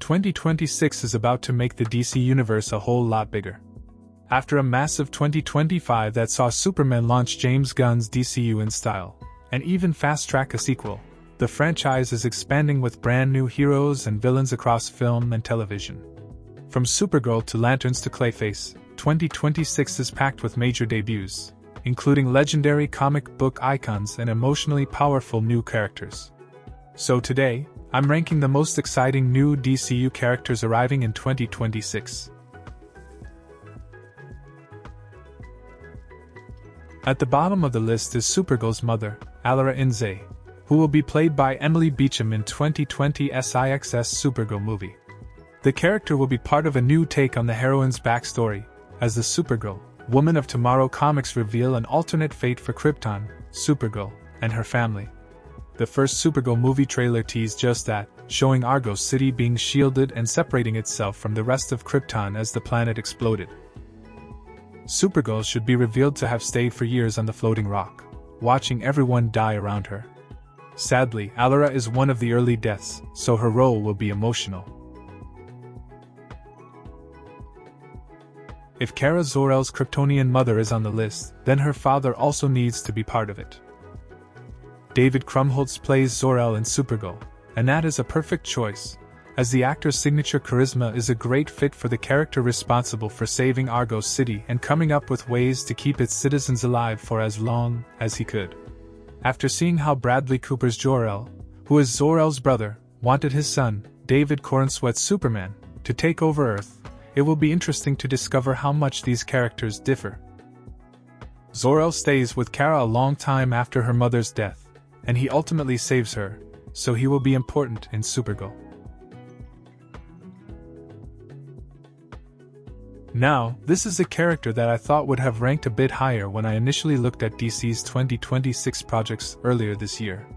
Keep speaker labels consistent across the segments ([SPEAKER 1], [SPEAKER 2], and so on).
[SPEAKER 1] 2026 is about to make the DC universe a whole lot bigger. After a massive 2025 that saw Superman launch James Gunn's DCU in style, and even fast-track a sequel, the franchise is expanding with brand new heroes and villains across film and television. From Supergirl to Lanterns to Clayface, 2026 is packed with major debuts, including legendary comic book icons and emotionally powerful new characters. So today, I'm ranking the most exciting new DCU characters arriving in 2026. At the bottom of the list is Supergirl's mother, Alara Inze, who will be played by Emily Beecham in 2020's IXS Supergirl movie. The character will be part of a new take on the heroine's backstory, as the Supergirl, Woman of Tomorrow comics reveal an alternate fate for Krypton, Supergirl, and her family. The first Supergirl movie trailer teased just that, showing Argos City being shielded and separating itself from the rest of Krypton as the planet exploded. Supergirl should be revealed to have stayed for years on the floating rock, watching everyone die around her. Sadly, Alara is one of the early deaths, so her role will be emotional. If Kara Zor-El's Kryptonian mother is on the list, then her father also needs to be part of it. David Krumholtz plays Zor-El in Supergirl, and that is a perfect choice, as the actor's signature charisma is a great fit for the character responsible for saving Argos City and coming up with ways to keep its citizens alive for as long as he could. After seeing how Bradley Cooper's Jor-El, who is Zor-El's brother, wanted his son, David Corenswet's Superman, to take over Earth, it will be interesting to discover how much these characters differ. Zor-El stays with Kara a long time after her mother's death, and he ultimately saves her, so he will be important in Supergirl. Now, this is a character that I thought would have ranked a bit higher when I initially looked at DC's 2026 projects earlier this year.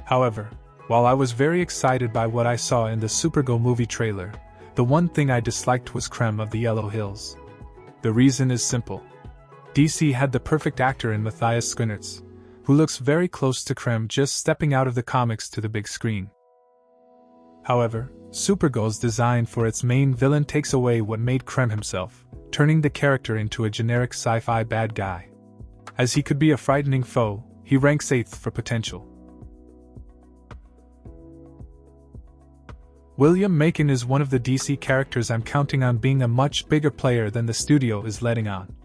[SPEAKER 1] However, while I was very excited by what I saw in the Supergirl movie trailer, the one thing I disliked was Krem of the Yellow Hills. The reason is simple. DC had the perfect actor in Matthias Schoenaerts, who looks very close to Krem just stepping out of the comics to the big screen. However, Supergirl's design for its main villain takes away what made Krem himself, turning the character into a generic sci-fi bad guy. As he could be a frightening foe, he ranks 8th for potential. William Macon is one of the DC characters I'm counting on being a much bigger player than the studio is letting on.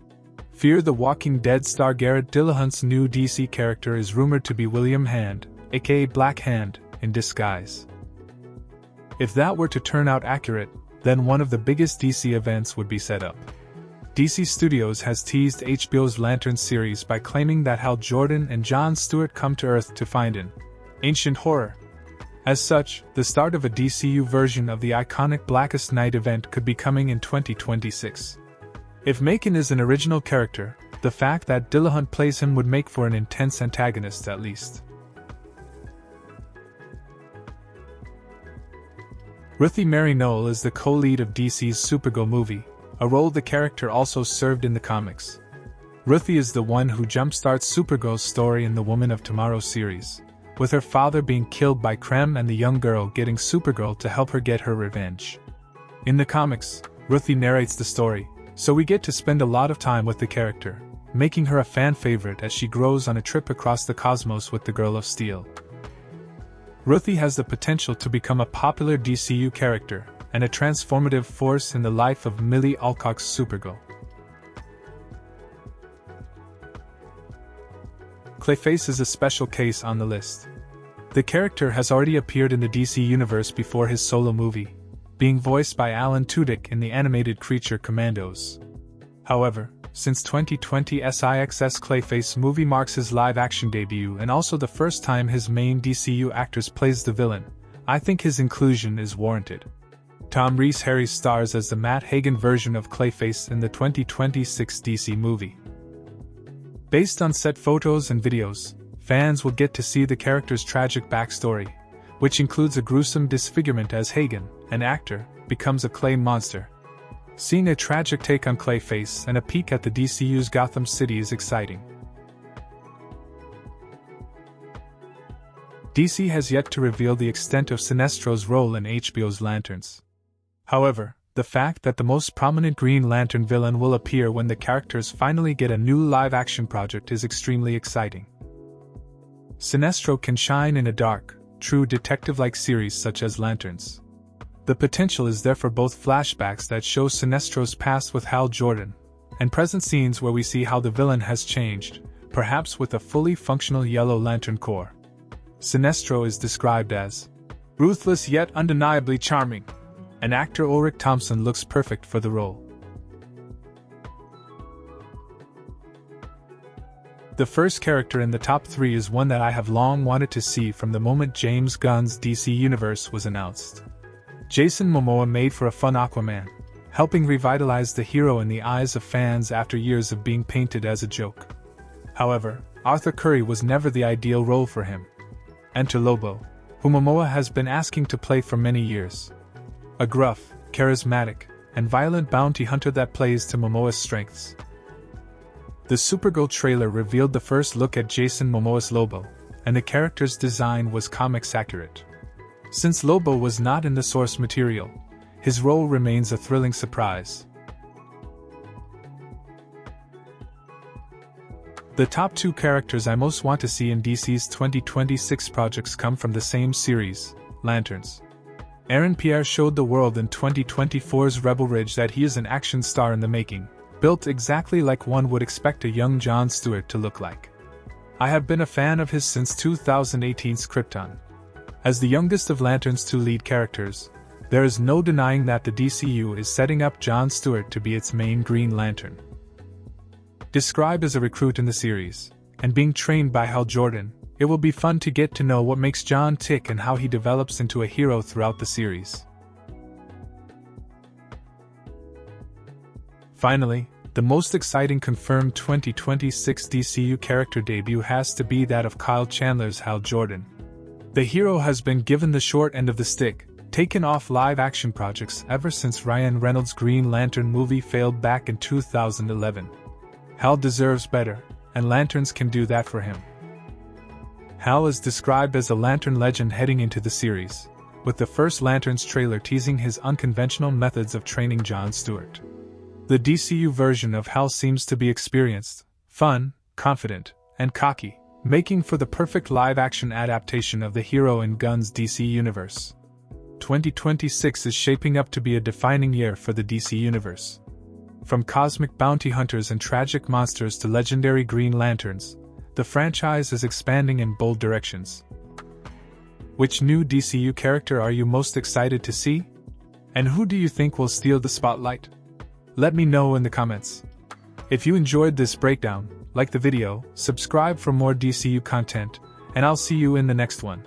[SPEAKER 1] Fear the Walking Dead star Garrett Dillahunt's new DC character is rumored to be William Hand, aka Black Hand, in disguise. If that were to turn out accurate, then one of the biggest DC events would be set up. DC Studios has teased HBO's Lantern series by claiming that Hal Jordan and Jon Stewart come to Earth to find an ancient horror. As such, the start of a DCU version of the iconic Blackest Night event could be coming in 2026. If Macon is an original character, the fact that Dillahunt plays him would make for an intense antagonist at least. Ruthie Mary Noel is the co-lead of DC's Supergirl movie, a role the character also served in the comics. Ruthie is the one who jumpstarts Supergirl's story in the Woman of Tomorrow series, with her father being killed by Krem and the young girl getting Supergirl to help her get her revenge. In the comics, Ruthie narrates the story, so we get to spend a lot of time with the character, making her a fan favorite as she grows on a trip across the cosmos with the Girl of Steel. Ruthie has the potential to become a popular DCU character and a transformative force in the life of Millie Alcock's Supergirl. Clayface is a special case on the list. The character has already appeared in the DC universe before his solo movie, being voiced by Alan Tudyk in the animated creature Commandos. However, since 2020's IXS Clayface movie marks his live-action debut and also the first time his main DCU actors plays the villain, I think his inclusion is warranted. Tom Rees-Harris stars as the Matt Hagen version of Clayface in the 2026 DC movie. Based on set photos and videos, fans will get to see the character's tragic backstory, which includes a gruesome disfigurement as Hagen, an actor, becomes a clay monster. Seeing a tragic take on Clayface and a peek at the DCU's Gotham City is exciting. DC has yet to reveal the extent of Sinestro's role in HBO's Lanterns. However, the fact that the most prominent Green Lantern villain will appear when the characters finally get a new live-action project is extremely exciting. Sinestro can shine in a dark, true detective-like series such as Lanterns. The potential is there for both flashbacks that show Sinestro's past with Hal Jordan, and present scenes where we see how the villain has changed, perhaps with a fully functional Yellow Lantern Corps. Sinestro is described as ruthless yet undeniably charming, and actor Ulrich Thompson looks perfect for the role. The first character in the top 3 is one that I have long wanted to see from the moment James Gunn's DC Universe was announced. Jason Momoa made for a fun Aquaman, helping revitalize the hero in the eyes of fans after years of being painted as a joke. However, Arthur Curry was never the ideal role for him. Enter Lobo, who Momoa has been asking to play for many years. A gruff, charismatic, and violent bounty hunter that plays to Momoa's strengths. The Supergirl trailer revealed the first look at Jason Momoa's Lobo, and the character's design was comics accurate. Since Lobo was not in the source material, his role remains a thrilling surprise. The top 2 characters I most want to see in DC's 2026 projects come from the same series, Lanterns. Aaron Pierre showed the world in 2024's Rebel Ridge that he is an action star in the making, built exactly like one would expect a young Jon Stewart to look like. I have been a fan of his since 2018's Krypton. As the youngest of Lantern's 2 lead characters, there is no denying that the DCU is setting up Jon Stewart to be its main Green Lantern. Described as a recruit in the series, and being trained by Hal Jordan, it will be fun to get to know what makes Jon tick and how he develops into a hero throughout the series. Finally, the most exciting confirmed 2026 DCU character debut has to be that of Kyle Chandler's Hal Jordan. The hero has been given the short end of the stick, taken off live-action projects ever since Ryan Reynolds' Green Lantern movie failed back in 2011. Hal deserves better, and Lanterns can do that for him. Hal is described as a Lantern legend heading into the series, with the first Lanterns trailer teasing his unconventional methods of training Jon Stewart. The DCU version of Hal seems to be experienced, fun, confident, and cocky, making for the perfect live-action adaptation of the hero in Gunn's DC Universe. 2026 is shaping up to be a defining year for the DC Universe. From cosmic bounty hunters and tragic monsters to legendary Green Lanterns, the franchise is expanding in bold directions. Which new DCU character are you most excited to see? And who do you think will steal the spotlight? Let me know in the comments. If you enjoyed this breakdown, like the video, subscribe for more DCU content, and I'll see you in the next one.